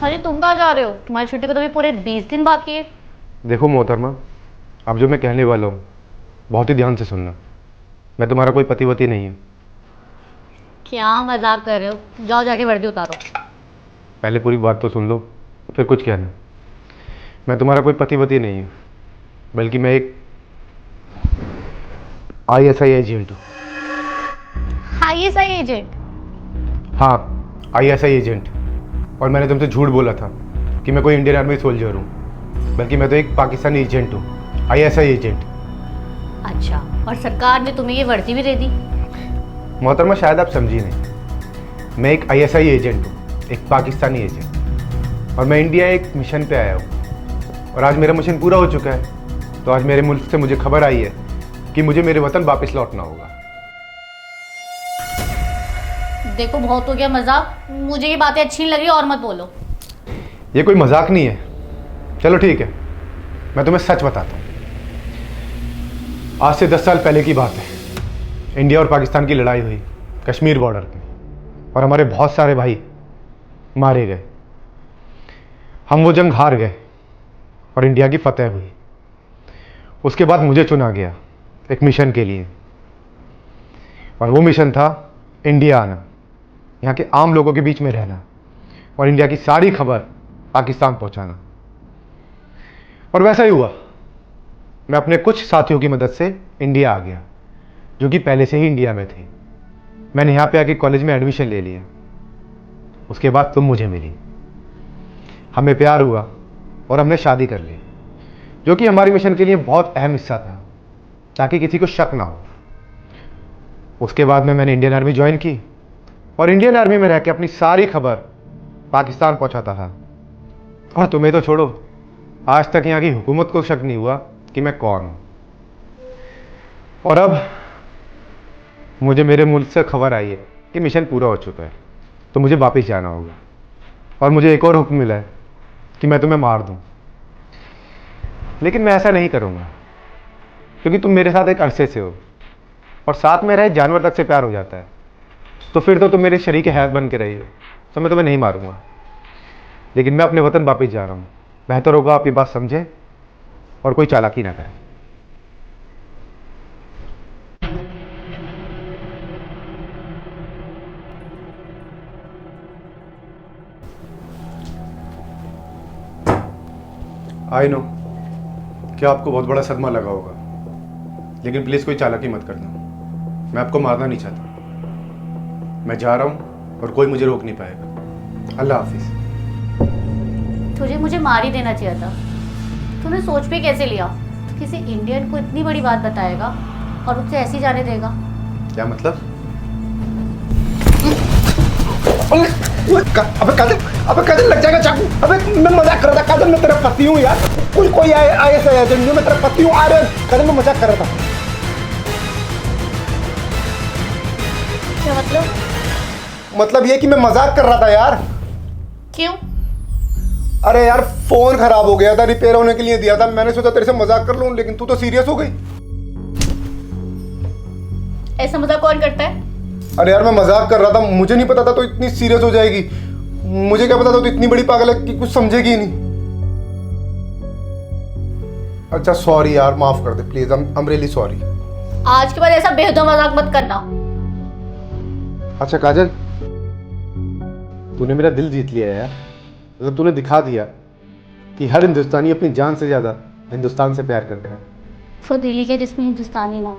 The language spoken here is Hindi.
अरे तुम कहाँ जा रहे हो? तुम्हारी छुट्टी को तो अभी पूरे 20 दिन बाकी है। देखो मोहतरमा, अब जो मैं कहने वाला हूँ बहुत ही ध्यान से सुनना। मैं तुम्हारा कोई पतिवती नहीं हूँ। क्या मजाक कर रहे हो? जाओ जाके वर्दी उतारो। पहले पूरी बात तो सुन लो, फिर कुछ कहना। मैं तुम्हारा कोई पतिवती नहीं हूँ, बल्कि मैं एक ISI एजेंट हूँ। ISI agent? हाँ, ISI एजेंट। और मैंने तुमसे झूठ बोला था कि मैं कोई इंडियन आर्मी सोल्जर हूँ, बल्कि मैं तो एक पाकिस्तानी एजेंट हूँ, ISI एजेंट। अच्छा, और सरकार ने तुम्हें ये वर्दी भी दे दी? मोहतरमा शायद आप समझी नहीं। मैं एक ISI एजेंट हूँ, एक पाकिस्तानी एजेंट, और मैं इंडिया एक मिशन पे आया हूँ। और आज मेरा मिशन पूरा हो चुका है, तो आज मेरे मुल्क से मुझे खबर आई है कि मुझे मेरे वतन वापस लौटना होगा। देखो बहुत हो गया मजाक, मुझे ये बातें अच्छी नहीं लग रही, और मत बोलो। ये कोई मजाक नहीं है। चलो ठीक है, मैं तुम्हें सच बताता हूँ। आज से 10 साल पहले की बात है। इंडिया और पाकिस्तान की लड़ाई हुई कश्मीर बॉर्डर पे, और हमारे बहुत सारे भाई मारे गए। हम वो जंग हार गए और इंडिया की फतेह हुई। उसके बाद मुझे चुना गया एक मिशन के लिए, और वो मिशन था इंडिया आना, यहाँ के आम लोगों के बीच में रहना, और इंडिया की सारी खबर पाकिस्तान पहुँचाना। और वैसा ही हुआ। मैं अपने कुछ साथियों की मदद से इंडिया आ गया, जो कि पहले से ही इंडिया में थे। मैंने यहाँ पे आके कॉलेज में एडमिशन ले लिया। उसके बाद तुम मुझे मिली, हमें प्यार हुआ और हमने शादी कर ली, जो कि हमारी मिशन के लिए बहुत अहम हिस्सा था, ताकि किसी को शक ना हो। उसके बाद में मैंने इंडियन आर्मी ज्वाइन की, और इंडियन आर्मी में रह के अपनी सारी खबर पाकिस्तान पहुंचाता था। और तुम्हें तो छोड़ो, आज तक यहाँ की हुकूमत को शक नहीं हुआ कि मैं कौन हूँ। और अब मुझे मेरे मुल्क से खबर आई है कि मिशन पूरा हो चुका है, तो मुझे वापस जाना होगा। और मुझे एक और हुक्म मिला है कि मैं तुम्हें मार दूँ, लेकिन मैं ऐसा नहीं करूँगा, क्योंकि तुम मेरे साथ एक अरसे से हो, और साथ में रहे जानवर तक से प्यार हो जाता है। तो फिर तो तुम मेरे शरीक हैत बन के रही हो, तो मैं तुम्हें नहीं मारूंगा। लेकिन मैं अपने वतन वापस जा रहा हूँ। बेहतर होगा आप ये बात समझें और कोई चालाकी ना करें। आई नो कि आपको बहुत बड़ा सदमा लगा होगा, लेकिन प्लीज़ कोई चालाकी मत करना। मैं आपको मारना नहीं चाहता। मैं जा रहा हूँ और कोई मुझे रोक नहीं पाएगा। अल्लाह हाफिज़। तुझे मुझे मार ही देना चाहिए था। तूने सोच पे कैसे लिया? तू किसी इंडियन को इतनी बड़ी बात बताएगा और उससे ऐसे ही जाने देगा? क्या मतलब? अबे काजल लग जाएगा चाकू। अबे मैं मजाक कर रहा था काजल, मैं तेरा पति हूँ यार। कोई ISI एजेंट नहीं, मैं तेरा पति हूँ। आर्यन काजल, मैं मजाक कर रहा था। क्या मतलब? मतलब ये कि मैं मजाक कर रहा था यार। क्यों? अरे यार फोन खराब हो गया था, रिपेयर होने के लिए दिया था। मैंने सोचा तेरे से मजाक कर लूं, लेकिन तू तो सीरियस हो गई। ऐसा मजाक कौन करता है? अरे यार मैं मजाक कर रहा था, मुझे नहीं पता था तो इतनी सीरियस हो जाएगी। मुझे क्या पता था तो इतनी बड़ी पागल है कि कुछ समझेगी ही नहीं। अच्छा सॉरी यार, माफ कर दे please. I am really sorry. आज के बाद ऐसा बेहुदा मजाक मत करना। अच्छा काजल, तूने मेरा दिल जीत लिया यार। मतलब तूने दिखा दिया कि हर हिंदुस्तानी अपनी जान से ज़्यादा हिंदुस्तान से प्यार करता है। वो दिल्ली के जिसमें हिंदुस्तानी ना।